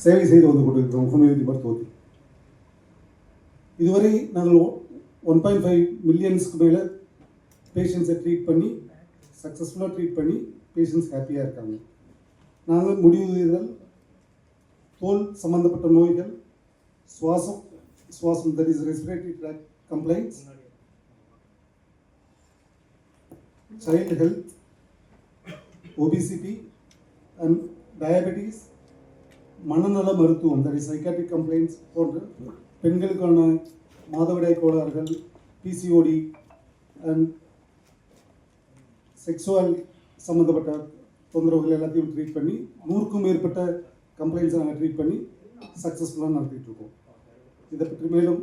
சேவை செய்து வந்து கொண்டிருக்கிறோம் ஹோமியோபதி மருத்துவத்தில். இதுவரை நாங்கள் 1.5 மில்லியன்ஸ்க்கு மேலே பேஷண்ட்ஸை ட்ரீட் பண்ணி சக்ஸஸ்ஃபுல்லாக ட்ரீட் பண்ணி பேஷண்ட்ஸ் ஹாப்பியாக இருக்காங்க. நாங்கள் முடிவுகள் தோல் சம்பந்தப்பட்ட நோய்கள், சுவாசம் that is respiratory tract complaints, child health, obesity and diabetes, மனநல மருத்துவம் தட் இஸ் சைக்காட்ரிக் கம்ப்ளைண்ட்ஸ் போன்ற பெண்களுக்கான மாதவிடாய் கோளாறுகள், பிசிஓடி அண்ட் செக்ஸுவல் சம்மந்தப்பட்ட தொந்தரவுகள் எல்லாத்தையும் ட்ரீட் பண்ணி 100க்கும் மேற்பட்ட கம்ப்ளைண்ட்ஸை நாங்கள் ட்ரீட் பண்ணி சக்ஸஸ்ஃபுல்லாக நடத்திட்டு இருக்கோம். இதை பற்றி மேலும்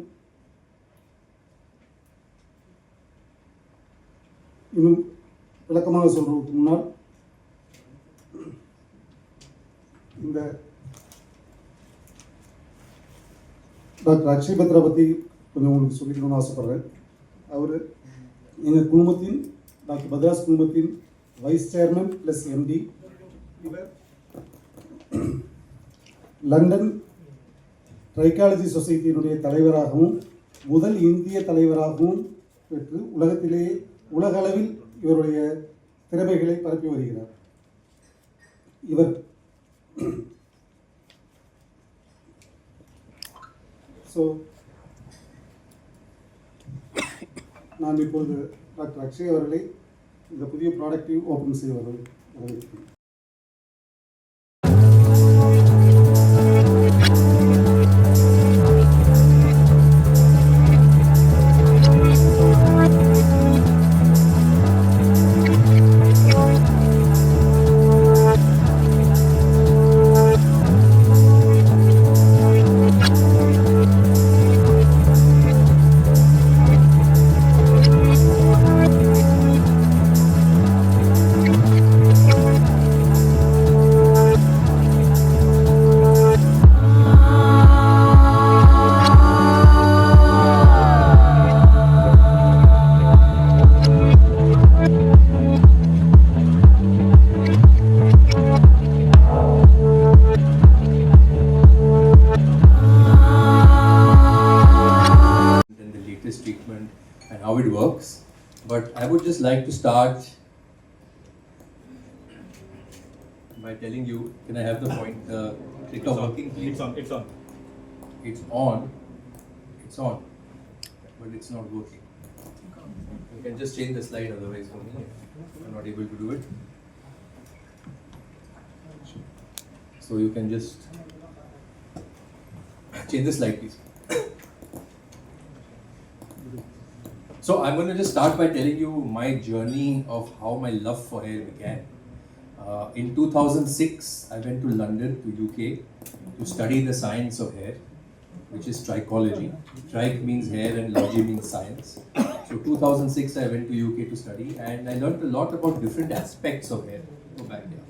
இன்னும் விளக்கமாக சொல்றதுக்கு முன்னால் இந்த டாக்டர் அக்ஷய் பத்ரா பற்றி கொஞ்சம் உங்களுக்கு சொல்லிக்கணும்னு ஆசைப்படுறேன். அவர் எங்கள் குடும்பத்தின் டாக்டர் பத்ராஸ் குடும்பத்தின் வைஸ் சேர்மன் ப்ளஸ் எம்டி. இவர் லண்டன் ட்ரைகாலஜி சொசைட்டியினுடைய தலைவராகவும் முதல் இந்திய தலைவராகவும் பெற்று உலக அளவில் இவருடைய திறமைகளை பரப்பி வருகிறார். இவர் நான் இப்பொழுது டாக்டர் அக்ஷய் அவர்களை இந்த புதிய ப்ராடக்டை ஓப்பன் செய்வதை வரவேற்கிறேன். Treatment and how it works, but I would just like to start by telling you, can I have the point clicker working please? It's on, but it's not working. You can just change the slide, otherwise for me I'm not able to do it. So you can just change the slide please. So I'm going to just start by telling you my journey of how my love for hair began. In 2006, I went to London, to UK, to study the science of hair, which is trichology. Trich means hair and logy means science. So 2006, I went to UK to study, and I learned a lot about different aspects of hair. Go back here.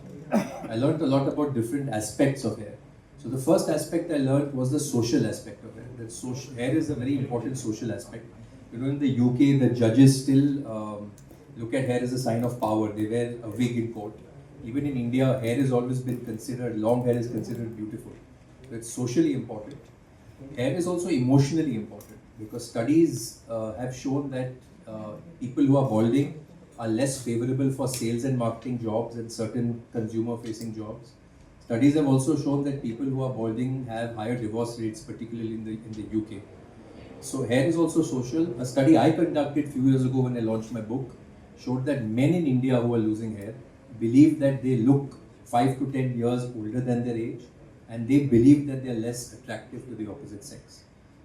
I learned a lot about different aspects of hair. So the first aspect I learned was the social aspect of hair. That hair is a very important social aspect. You know, in the UK, the judges still look at hair as a sign of power. They wear a wig in court. Even in India, hair has always been considered, long hair is considered beautiful. So it's socially important. Hair is also emotionally important because studies have shown that people who are balding are less favorable for sales and marketing jobs and certain consumer-facing jobs. Studies have also shown that people who are balding have higher divorce rates, particularly in the UK. So hair is also social. A study I conducted a few years ago when I launched my book showed that men in India who are losing hair believe that they look 5 to 10 years older than their age, and they believe that they are less attractive to the opposite sex.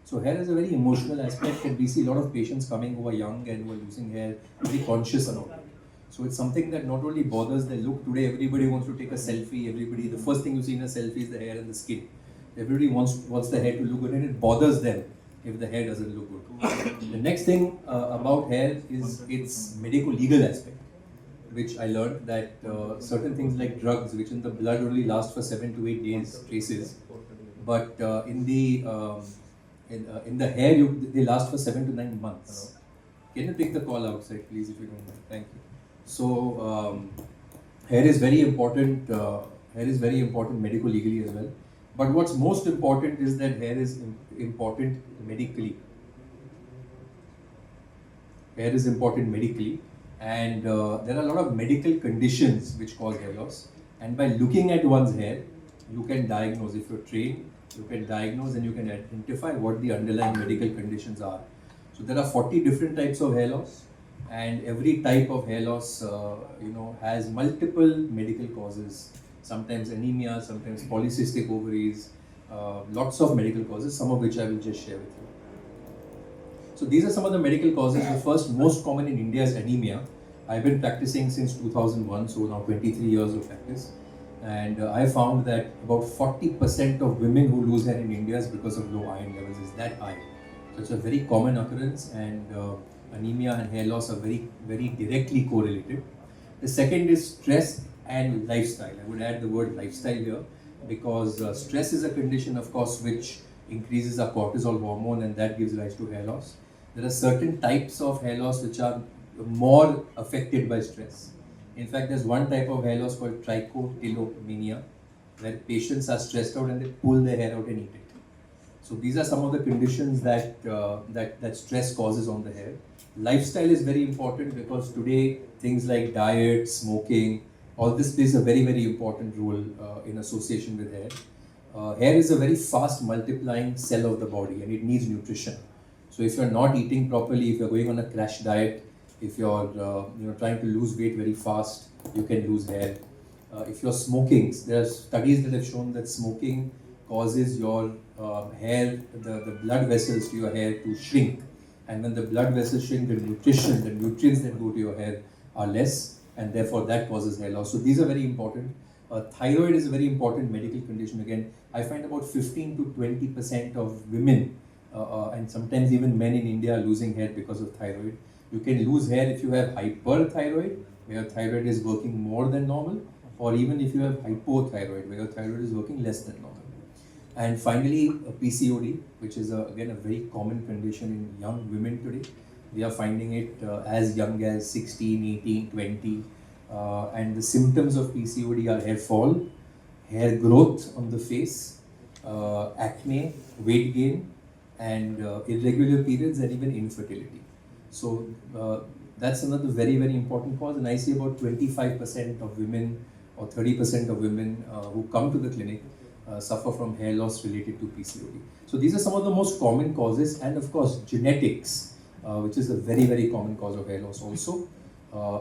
So hair is a very emotional aspect, and we see a lot of patients coming who are young and who are losing hair, very conscious about it. So it's something that not only bothers their look. Today everybody wants to take a selfie. The first thing you see in a selfie is the hair and the skin. Everybody wants the hair to look good, and it bothers them if the hair doesn't look good. The next thing about hair is its medico-legal aspect, which I learned that certain things like drugs, which in the blood only last for 7 to 8 days, traces, but in the hair they last for 7 to 9 months. Can you take the call outside, please, if you don't mind? Thank you. So hair is very important. Hair is very important medico-legally as well. But what's most important is that hair is important medically. Hair is important medically, and there are a lot of medical conditions which cause hair loss. And by looking at one's hair, you can diagnose. If you're trained, you can diagnose and you can identify what the underlying medical conditions are. So there are 40 different types of hair loss, and every type of hair loss, has multiple medical causes. Sometimes anemia, sometimes polycystic ovaries, lots of medical causes. Some of which I will just share with you. So these are some of the medical causes. The first most common in India is anemia. I've been practicing since 2001, so now 23 years of practice. And I found that about 40% of women who lose hair in India is because of low iron levels. Is that high? So it's a very common occurrence, and anemia and hair loss are very, very directly correlated. The second is stress and lifestyle. I would add the word lifestyle here because stress is a condition, of course, which increases our cortisol hormone, and that gives rise to hair loss. There are certain types of hair loss which are more affected by stress. In fact, there's one type of hair loss called trichotillomania, where patients are stressed out and they pull their hair out and eat it. So these are some of the conditions that stress causes on the hair. Lifestyle is very important because today things like diet, smoking, all this plays a very, very important role in association with hair. Hair is a very fast multiplying cell of the body, and it needs nutrition. So if you're not eating properly, if you're going on a crash diet, if you're trying to lose weight very fast, you can lose hair. If you're smoking, there are studies that have shown that smoking causes your hair, the blood vessels to your hair to shrink. And when the blood vessels shrink, the nutrients that go to your hair are less, and therefore that causes hair loss. So these are very important. Thyroid is a very important medical condition. Again, I find about 15 to 20% of women and sometimes even men in India are losing hair because of thyroid. You can lose hair if you have hyperthyroid, where your thyroid is working more than normal, or even if you have hypothyroid, where your thyroid is working less than normal. And finally, PCOD, which is again a very common condition in young women today. We are finding it as young as 16, 18, 20. And the symptoms of PCOD are hair fall, hair growth on the face, acne, weight gain, and irregular periods, and even infertility. So that's another very, very important cause. And I see about 25% of women or 30% of women who come to the clinic suffer from hair loss related to PCOD. So these are some of the most common causes, and of course genetics, which is a very, very common cause of hair loss also.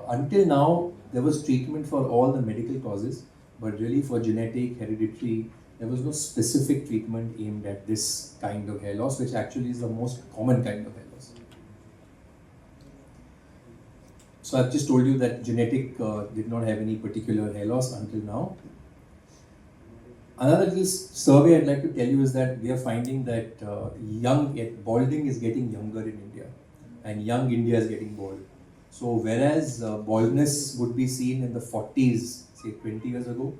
Until now, there was treatment for all the medical causes, but really for genetic, hereditary, there was no specific treatment aimed at this kind of hair loss, which actually is the most common kind of hair loss. So I've just told you that genetic did not have any particular hair loss until now. Another little survey I'd like to tell you is that we are finding that balding is getting younger in India, and young India is getting bald. So whereas baldness would be seen in the 40s, say 20 years ago,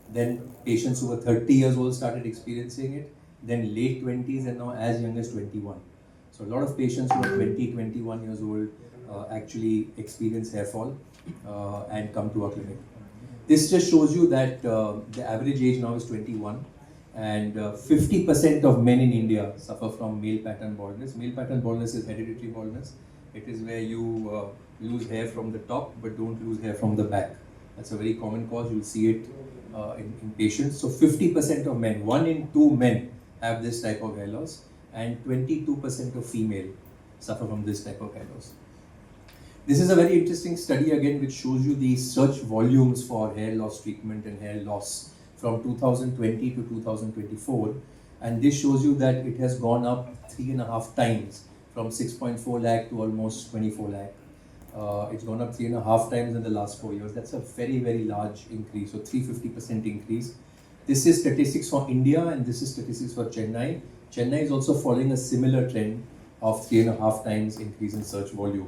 then patients who were 30 years old started experiencing it, then late 20s, and now as young as 21. So a lot of patients who are 20, 21 years old actually experience hair fall and come to our clinic. This just shows you that the average age now is 21, and 50% of men in India suffer from male pattern baldness. Male pattern baldness is hereditary baldness. It is where you lose hair from the top but don't lose hair from the back. That's a very common cause. You'll see it in patients. So 50% of men, 1 in 2 men have this type of hair loss, and 22% of female suffer from this type of hair loss. This is a very interesting study again, which shows you the search volumes for hair loss treatment and hair loss from 2020 to 2024, and this shows you that it has gone up 3.5 times, from 6.4 lakh to almost 24 lakh. It's gone up 3.5 times in the last 4 years. That's a very, very large increase, so 350% increase. This is statistics for India, and this is statistics for Chennai. Chennai is also following a similar trend of 3.5 times increase in search volume.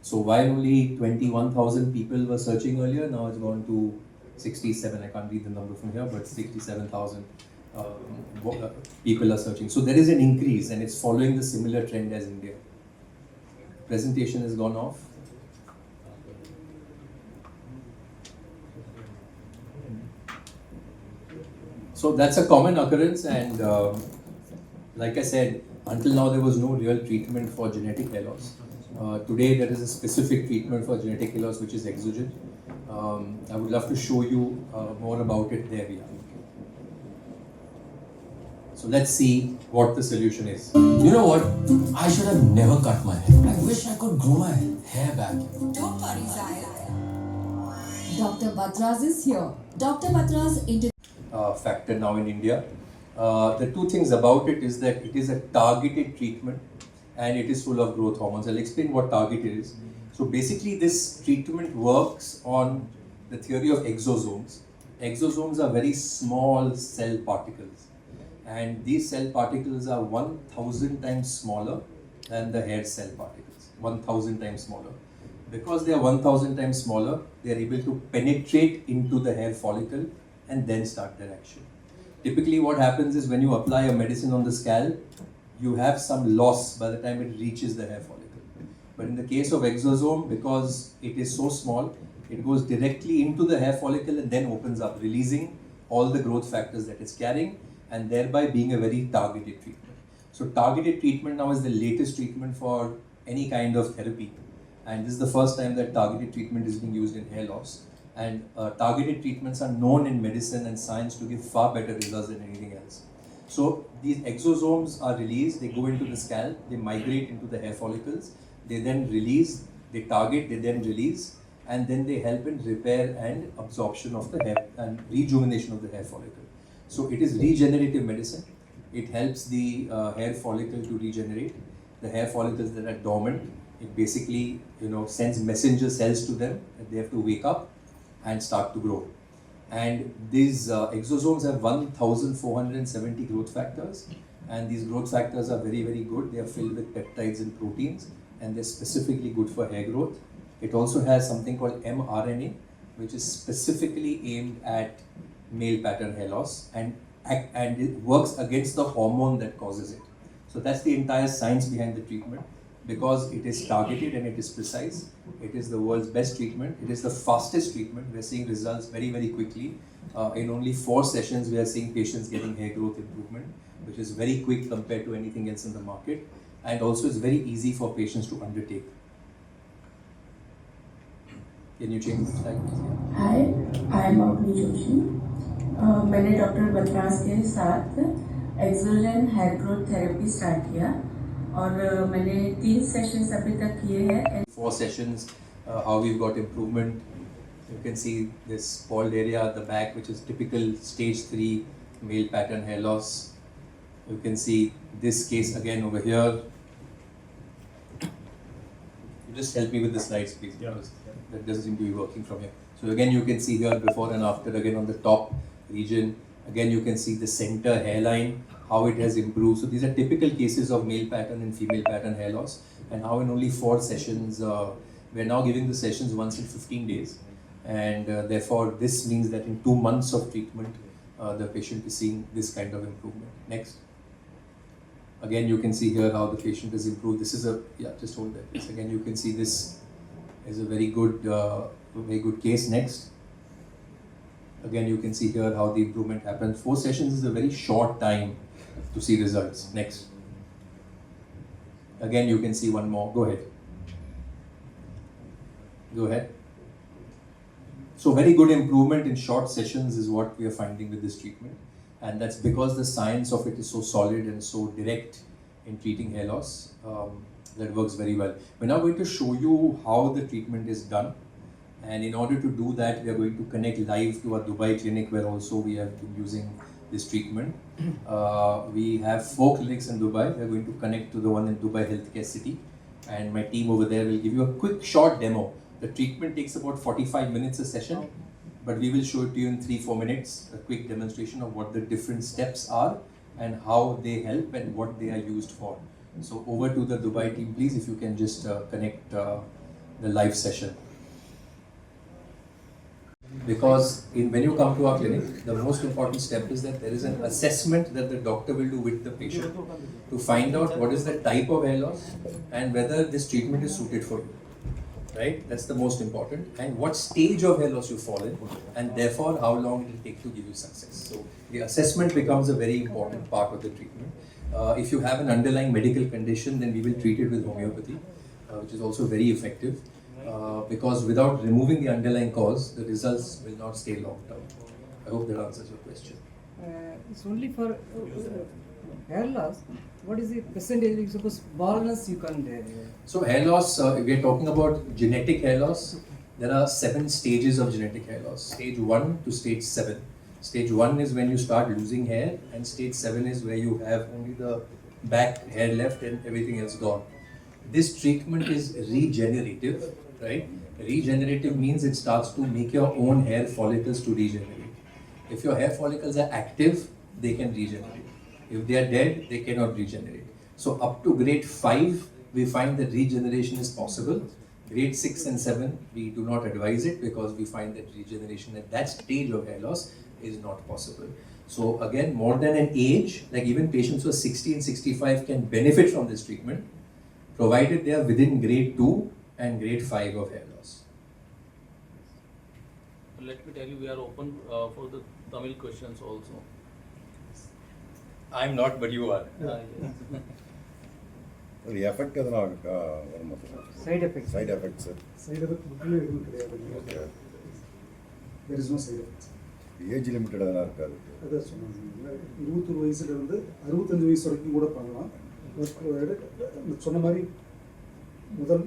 So while only 21,000 people were searching earlier, now it's gone to 67. I can't read the number from here, but 67,000 people are searching. So there is an increase, and it's following the similar trend as India. Presentation has gone off. So that's a common occurrence, and like I said, until now there was no real treatment for genetic hair loss. Today there is a specific treatment for genetic hair loss, which is XOGEN. I would love to show you more about it. There we are. So let's see what the solution is. You know what? I should have never cut my hair. I wish I could grow my hair back. Don't worry, Zaya. Dr. Batras is here. Dr. Batras Factor now in India. The two things about it is that it is a targeted treatment and it is full of growth hormones. I'll explain what targeted is. So basically this treatment works on the theory of exosomes. Exosomes are very small cell particles, and these cell particles are 1000 times smaller than the hair cell particles, 1000 times smaller. Because they are 1000 times smaller, they are able to penetrate into the hair follicle and then start their action. Typically what happens is when you apply a medicine on the scalp, you have some loss by the time it reaches the hair follicle. But in the case of exosome, because it is so small, it goes directly into the hair follicle and then opens up, releasing all the growth factors that it's carrying, and thereby being a very targeted treatment. So targeted treatment now is the latest treatment for any kind of therapy. And this is the first time that targeted treatment is being used in hair loss. And targeted treatments are known in medicine and science to give far better results than anything else. So these exosomes are released, they go into the scalp, they migrate into the hair follicles, they then release, they target, they then release, and then they help in repair and absorption of the hair and rejuvenation of the hair follicle. So it is regenerative medicine. It helps the hair follicle to regenerate. The hair follicles that are dormant, it basically sends messenger cells to them that they have to wake up and start to grow. And these exosomes have 1470 growth factors, and these growth factors are very, very good. They are filled with peptides and proteins, and they're specifically good for hair growth. It also has something called mRNA, which is specifically aimed at male pattern hair loss, and it works against the hormone that causes it. So that's the entire science behind the treatment. Because it is targeted and it is precise, it is the world's best treatment. It is the fastest treatment. We're seeing results very, very quickly. In only 4 sessions, we are seeing patients getting hair growth improvement, which is very quick compared to anything else in the market. And also it's very easy for patients to undertake. Can you change the slide, please? Hi, I am अपनी जोशी। मैंने doctor Batra's के साथ एक्सोजन hair growth therapy start किया और मैंने 3 sessions अभी तक किए हैं। 4 sessions, how we've got improvement. You can see this bald area at the back, which is typical stage 3 male pattern hair loss. You can see this case again over here. You just help me with the slides, please, because that doesn't seem to be working from here. So again, you can see here before and after, again on the top region. Again, you can see the center hairline, how it has improved. So these are typical cases of male pattern and female pattern hair loss. And now in only 4 sessions, we're now giving the sessions once in 15 days. And therefore, this means that in 2 months of treatment, the patient is seeing this kind of improvement. Next. Again, you can see here how the patient has improved. This is just hold that. Yes, again, you can see this is a very good case. Next. Again, you can see here how the improvement happens. 4 sessions is a very short time to see results. Next. Again, you can see one more. Go ahead. Go ahead. So very good improvement in short sessions is what we are finding with this treatment. And that's because the science of it is so solid and so direct in treating hair loss. That works very well. We're now going to show you how the treatment is done. And in order to do that, we are going to connect live to our Dubai clinic, where also we have been using this treatment. We have 4 clinics in Dubai. We are going to connect to the one in Dubai Healthcare City. And my team over there will give you a quick short demo. The treatment takes about 45 minutes a session, but we will show it to you in 3-4 minutes, a quick demonstration of what the different steps are and how they help and what they are used for. So over to the Dubai team, please, if you can just connect the live session. Because when you come to our clinic, the most important step is that there is an assessment that the doctor will do with the patient to find out what is the type of hair loss and whether this treatment is suited for you. right? That's the most important. And what stage of hair loss you fall in, and therefore how long it will take to give you success. So the assessment becomes a very important part of the treatment. If you have an underlying medical condition, then we will treat it with homeopathy, which is also very effective. Because without removing the underlying cause, the results will not stay long term. I hope that answers your question. It's only for hair loss. What is the percentage? Suppose baldness you can't. So hair loss, we are talking about genetic hair loss. There are 7 stages of genetic hair loss. Stage 1 to stage 7. Stage 1 is when you start losing hair, and stage 7 is where you have only the back hair left and everything else gone. This treatment is regenerative, right? Regenerative means it starts to make your own hair follicles to regenerate. If your hair follicles are active, they can regenerate. If they are dead, they cannot regenerate. So up to grade 5, we find that regeneration is possible. Grade 6 and 7, we do not advise it because we find that regeneration at that stage of hair loss is not possible. So again, more than an age, like even patients who are 60 and 65 can benefit from this treatment, provided they are within grade 2 and grade 5 of hair loss. Let me tell you, we are open for the Tamil questions also. I'm not, but you are. ஒரு effect எதனா வருமா sir? Side effects. Side effects side effect புக்கில் எதுவும் கிடையாது. There is no side effects. Age limited எதனா இருக்காது? அதான் சொன்னாங்க, 21 வயசுலேருந்து 65 வயசு வரைக்கும் கூட பண்ணலாம். சொன்ன மாதிரி முதல்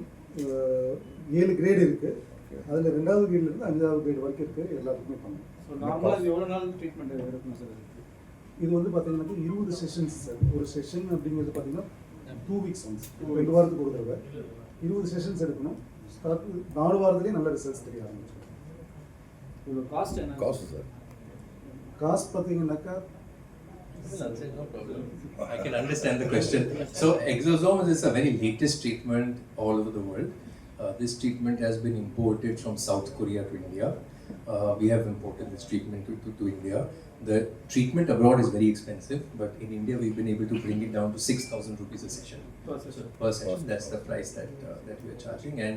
7 கிரேடு இருக்குது. அதில் 2வது கிரேட்லேருந்து 5வது கிரேட் வரைக்கும் இருக்குது, எல்லாத்துக்குமே பண்ணலாம். ஸோ நார்மலாக எவ்வளோ நாள் ட்ரீட்மெண்ட் இருக்கும் சார்? இது வந்து பார்த்தீங்கன்னா 20 செஷன்ஸ் சார். ஒரு செஷன் அப்படிங்கிறது பார்த்தீங்கன்னா 2 வீக்ஸ் ஒன்ஸ், 2 வாரத்துக்கு ஒரு தடவை 20 செஷன்ஸ் எடுக்கணும். 4 வாரத்துலேயே நல்ல ரிசல்ட்ஸ் தெரிய ஆரம்பிச்சிடும். இவ்வளோ காஸ்ட் என்ன? காஸ்ட் சார் காஸ்ட் பார்த்தீங்கன்னாக்கா No problem. I can understand the question. So exosomes is a very latest treatment all over the world. This treatment has been imported from South Korea to India. We have imported this treatment to India. The treatment abroad is very expensive, but in India we've been able to bring it down to 6,000 rupees a session. Per session. That's the price that we are charging. And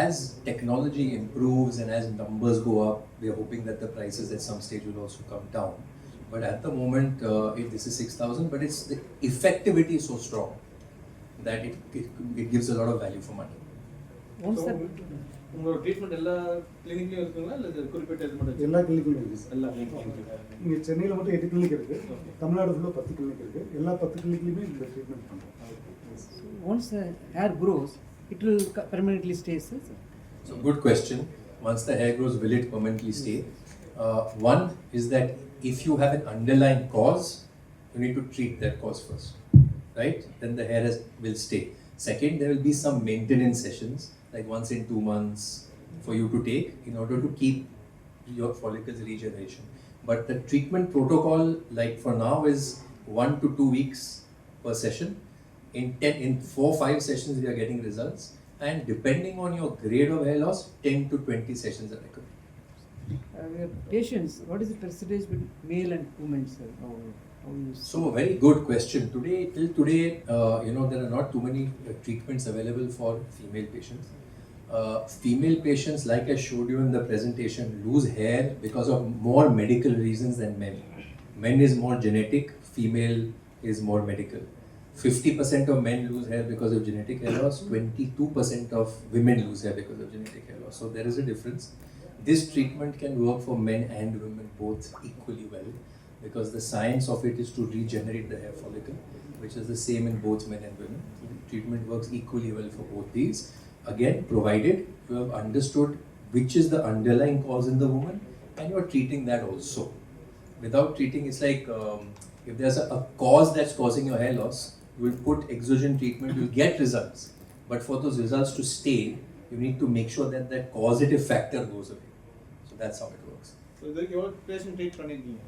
as technology improves and as numbers go up, we are hoping that the prices at some stage will also come down. But at the moment, this is 6,000, but the effectivity is so strong that it gives a lot of value for money. Once that உங்களோட treatment எல்லா கிளினிக்லையும் இருக்குங்களா இல்லை குறிப்பிட்ட இது மட்டும்? எல்லா கிளினிக்கும் இருக்குது sir. எல்லா இங்கே சென்னையில் மட்டும் 8 கிளினிக் இருக்குது. தமிழ்நாடு ஃபுல்லாக 10 கிளினிக் இருக்குது. எல்லா 10 கிளினிக்லையுமே இந்த ட்ரீட்மெண்ட் பண்ணுறோம். once the hair grows, it will permanently stay, sir. So good question. Once the hair grows, will it permanently stay? One is that if you have an underlying cause, you need to treat that cause first, right? Then the hair will stay. Second, there will be some maintenance sessions, like once in 2 months, for you to take in order to keep your follicles regeneration. But the treatment protocol, like for now, is 1 to 2 weeks per session. In 4-5 sessions, we are getting results, and depending on your grade of hair loss, 10 to 20 sessions are recommended. Your patients, what is the percentage between male and women, sir? How you see? So very good question. Till today, there are not too many treatments available for female patients. Female patients, like I showed you in the presentation, lose hair because of more medical reasons than men. Men is more genetic, female is more medical. 50% of men lose hair because of genetic hair loss, 22% of women lose hair because of genetic hair loss. So there is a difference. This treatment can work for men and women both equally well, because the science of it is to regenerate the hair follicle, which is the same in both men and women. So the treatment works equally well for both these. Again, provided you have understood which is the underlying cause in the woman and you are treating that also. Without treating, it's like if there's a cause that's causing your hair loss, you will put XOGEN treatment, you'll get results. But for those results to stay, you need to make sure that that causative factor goes away. So that's how it works. So இதுக்கு எவ்வளோ patient treat பண்ணியிருக்கீங்க?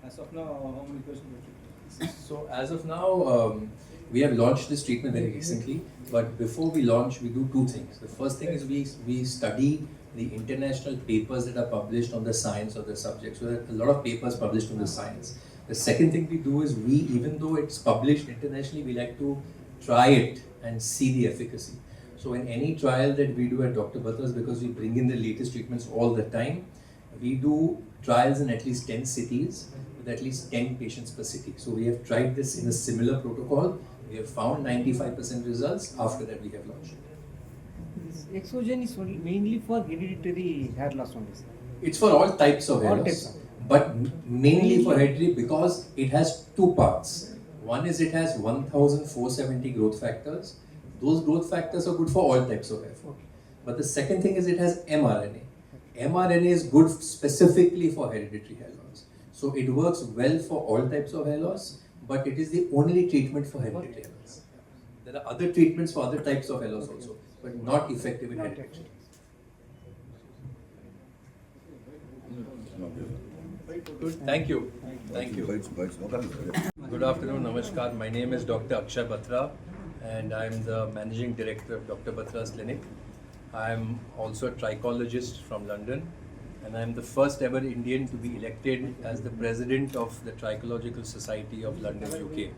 As of now, how many patients have you treated? So as of now, we have launched this treatment very recently. But before we launch, we do 2 things. The first thing is we study the international papers that are published on the science of the subject. So there are a lot of papers published on the science. The second thing we do is even though it's published internationally, we like to try it and see the efficacy. So in any trial that we do at Dr. Batra's, because we bring in the latest treatments all the time, we do trials in at least 10 cities with at least 10 patients per city. So we have tried this in a similar protocol. We have found 95% results. After that, we have launched. This XOGEN is mainly for hereditary hair loss only, sir. It's for all types of hair All loss, types of. but mainly for hereditary because it has two parts. One is it has 1,470 growth factors. Those growth factors are good for all types of hair fall. But the second thing is it has mRNA. mRNA is good specifically for hereditary hair loss. So it works well for all types of hair loss, but it is the only treatment for hereditary hair loss. There are other treatments for other types of hair loss also, but not effective in hereditary. Good, thank you. Thank you. Good afternoon, namaskar. My name is Dr. Akshay Batra and I'm the Managing Director of Dr. Batra's Clinic. I'm also a trichologist from London and I'm the first ever Indian to be elected as the President of the Trichological Society of London, UK.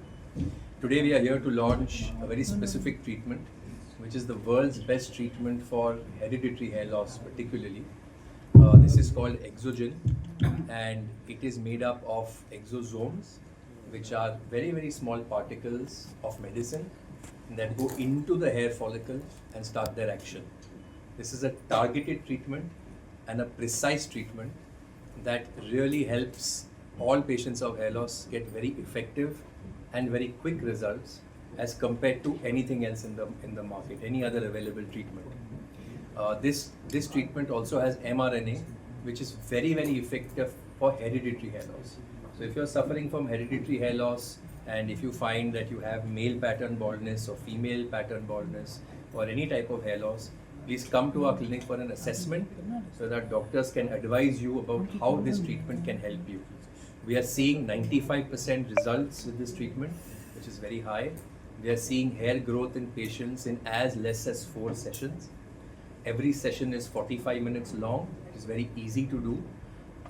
Today we are here to launch a very specific treatment which is the world's best treatment for hereditary hair loss particularly. This is called XOGEN and it is made up of exosomes which are very, very small particles of medicine that go into the hair follicle and start their action. This is a targeted treatment and a precise treatment that really helps all patients of hair loss get very effective and very quick results as compared to anything else in the market, any other available treatment. This treatment also has mRNA, which is very, very effective for hereditary hair loss. So if you're suffering from hereditary hair loss and if you find that you have male pattern baldness or female pattern baldness or any type of hair loss, please come to our clinic for an assessment so that doctors can advise you about how this treatment can help you. We are seeing 95% results with this treatment, which is very high. We are seeing hair growth in patients in as less as 4 sessions. Every session is 45 minutes long. It is very easy to do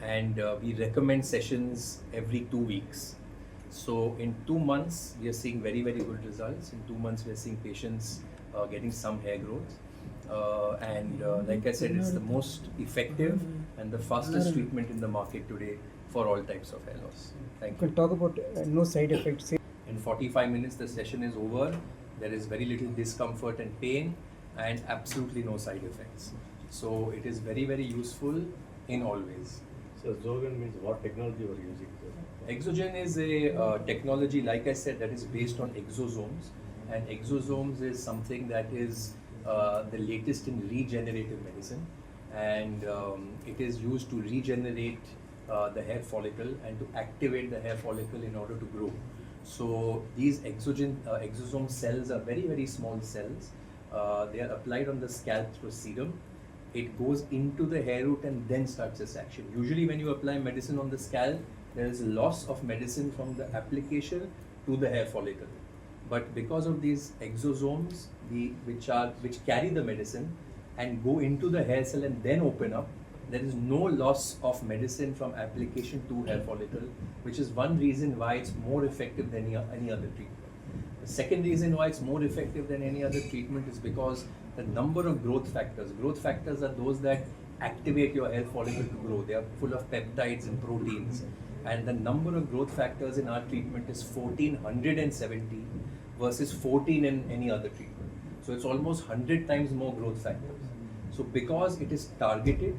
and we recommend sessions every 2 weeks. So in 2 months, we are seeing very, very good results. In 2 months, we are seeing patients getting some hair growth. Like I said, it's the most effective and the fastest treatment in the market today for all types of hair loss. Thank you. You can talk about no side effects. In 45 minutes, the session is over. There is very little discomfort and pain and absolutely no side effects. So it is very, very useful in all ways. So XOGEN means what technology you are using? XOGEN is a technology, like I said, that is based on exosomes. And exosomes is something that is the latest in regenerative medicine. And it is used to regenerate the hair follicle and to activate the hair follicle in order to grow. So these exosome cells are very, very small cells. They are applied on the scalp through serum. It goes into the hair root and then starts its action. Usually when you apply medicine on the scalp, there is loss of medicine from the application to the hair follicle. But because of these exosomes, which carry the medicine and go into the hair cell and then open up, there is no loss of medicine from application to hair follicle, which is one reason why it's more effective than any other treatment. The second reason why it's more effective than any other treatment is because the number of growth factors are those that activate your hair follicle to grow. They are full of peptides and proteins. And the number of growth factors in our treatment is 1470 versus 14 in any other treatment. So it's almost 100 times more growth factors. So because it is targeted,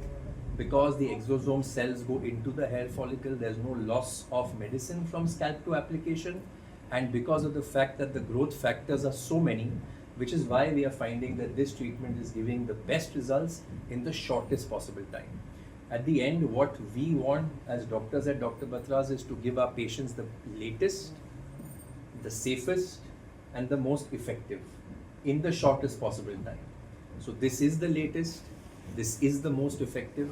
because the exosome cells go into the hair follicle, there's no loss of medicine from scalp to application. And because of the fact that the growth factors are so many, which is why we are finding that this treatment is giving the best results in the shortest possible time. At the end, what we want as doctors at Dr. Batra's is to give our patients the latest, the safest, and the most effective in the shortest possible time. So this is the latest, this is the most effective,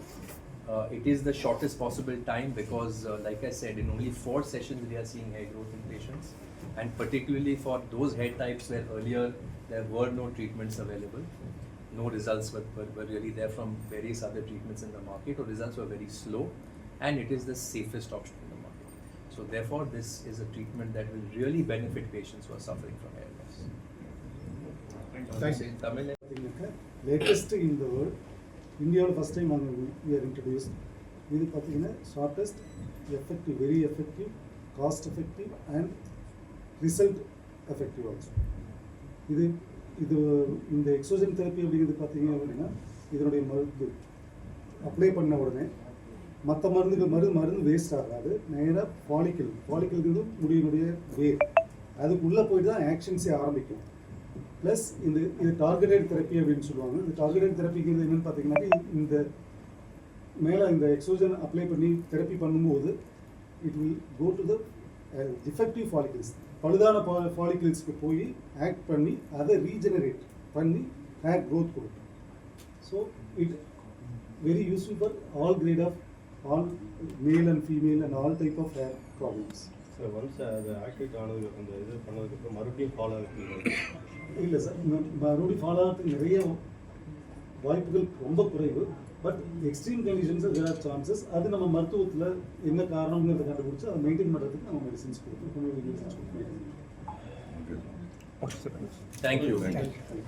it is the shortest possible time because like I said, in only 4 sessions we are seeing hair growth in patients, and particularly for those hair types where earlier there were no treatments available, no results were really there from various other treatments in the market, or results were very slow, and it is the safest option in the market. So therefore this is a treatment that will really benefit patients who are suffering from hair loss. In Tamil. பார்த்தீங்கன்னாக்கா latest in the world இந்தியாவில் first time நாங்கள் we are introduced. இது பார்த்தீங்கன்னா shortest effective, very effective, cost effective and result effective also. இது இந்த எக்ஸோஜன் therapy அப்படிங்கிறது பார்த்தீங்க அப்படின்னா இதனுடைய மருந்து அப்ளை பண்ண உடனே மற்ற மருந்து வேஸ்ட் ஆகாது. நேராக ஃபாலிக்கல்ங்கிறது முடியினுடைய வேர் அதுக்குள்ளே போயிட்டு தான் ஆக்ஷன்ஸே ஆரம்பிக்கும். ப்ளஸ் இது டார்கெட்டட் தெரப்பி அப்படின்னு சொல்லுவாங்க. இந்த டார்கெட்டட் தெரப்பிங்கிறது என்னென்னு பார்த்தீங்கன்னா இந்த மேலே இந்த எக்ஸோஜன் அப்ளை பண்ணி தெரப்பி பண்ணும்போது it will go to the defective follicles, பழுதான ஃபாலிகல்ஸ்க்கு போய் ஆக்ட் பண்ணி அதை ரீஜெனரேட் பண்ணி ஹேர் க்ரோத் கொடுக்கும். So it very useful for all grade of all male and female and all type of hair problems. Sir once அது activate ஆனதுக்கு அந்த இது பண்ணதுக்கப்புறம் மறுபடியும் ஃபாலோ ஆகுது? இல்லை சார், மறுபடியும் ஃபாலோ ஆகிறதுக்கு நிறைய வாய்ப்புகள் ரொம்ப குறைவு. பட் எக்ஸ்ட்ரீம் கண்டிஷன்ஸில் தேர் ஆர் சான்சஸ். அது நம்ம மருத்துவத்தில் என்ன காரணங்கிறத கண்டுபிடிச்சி அதை மெயின்டைன் பண்ணுறதுக்கு நம்ம மெடிசின்ஸ் கொடுப்போம். Thank you.